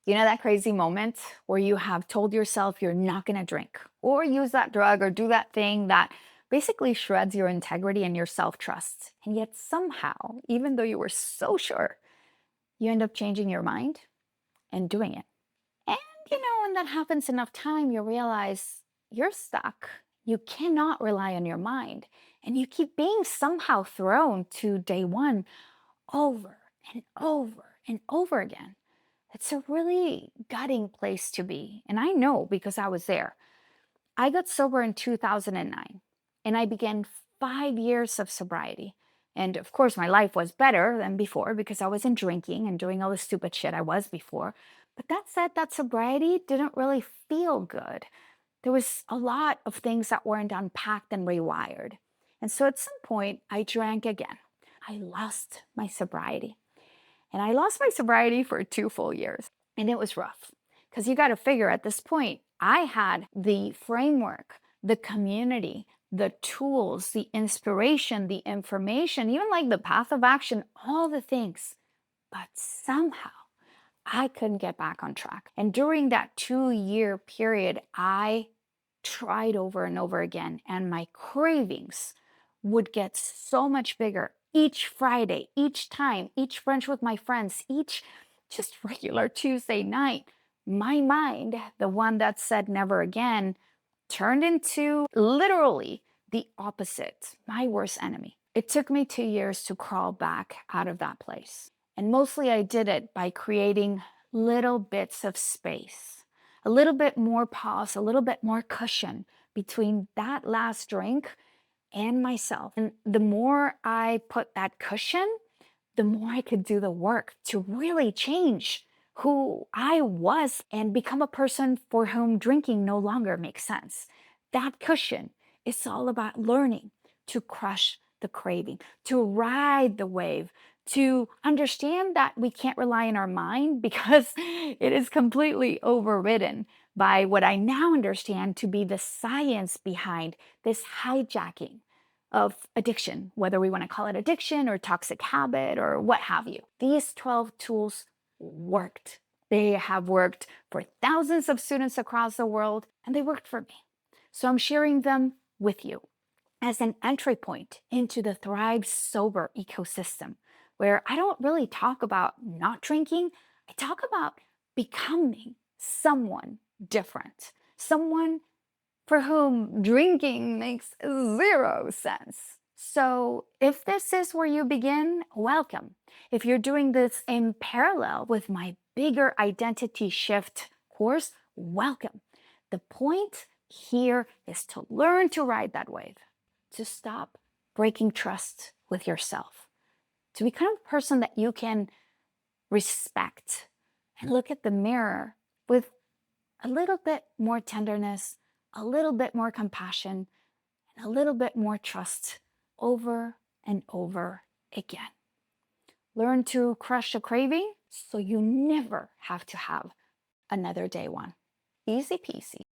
You know that crazy moment where you have told yourself you're not going to drink or use that drug or do that thing that basically shreds your integrity and your self-trust. And yet somehow, even though you were so sure, you end up changing your mind and doing it. And when that happens enough time, you realize you're stuck. You cannot rely on your mind. And you keep being somehow thrown to day one over and over and over again. It's a really gutting place to be. And I know because I was there. I got sober in 2009 and I began 5 years of sobriety. And of course, my life was better than before because I wasn't drinking and doing all the stupid shit I was before. But that said, that sobriety didn't really feel good. There was a lot of things that weren't unpacked and rewired. And so at some point, I drank again. I lost my sobriety. And I lost my sobriety for 2 full years. And it was rough because you got to figure at this point, I had the framework, the community, the tools, the inspiration, the information, even like the path of action, all the things. But somehow I couldn't get back on track. And during that 2-year period, I tried over and over again, and my cravings would get so much bigger each Friday, each time, each brunch with my friends, each just regular Tuesday night. My mind, the one that said never again, turned into literally the opposite, my worst enemy. It took me 2 years to crawl back out of that place. And mostly I did it by creating little bits of space, a little bit more pause, a little bit more cushion between that last drink and myself. And the more I put that cushion, the more I could do the work to really change who I was and become a person for whom drinking no longer makes sense. That cushion is all about learning to crush the craving, to ride the wave, to understand that we can't rely on our mind because it is completely overridden by what I now understand to be the science behind this hijacking of addiction, whether we want to call it addiction or toxic habit or what have you. These 12 tools worked. They have worked for thousands of students across the world, and they worked for me. So I'm sharing them with you as an entry point into the Thrive Sober ecosystem, where I don't really talk about not drinking. I talk about becoming someone different, someone for whom drinking makes 0 sense. So if this is where you begin, welcome. If you're doing this in parallel with my bigger identity shift course, welcome. The point here is to learn to ride that wave, to stop breaking trust with yourself, to become a person that you can respect and look at the mirror with a little bit more tenderness, a little bit more compassion, and a little bit more trust over and over again. Learn to crush a craving so you never have to have another day one. Easy peasy.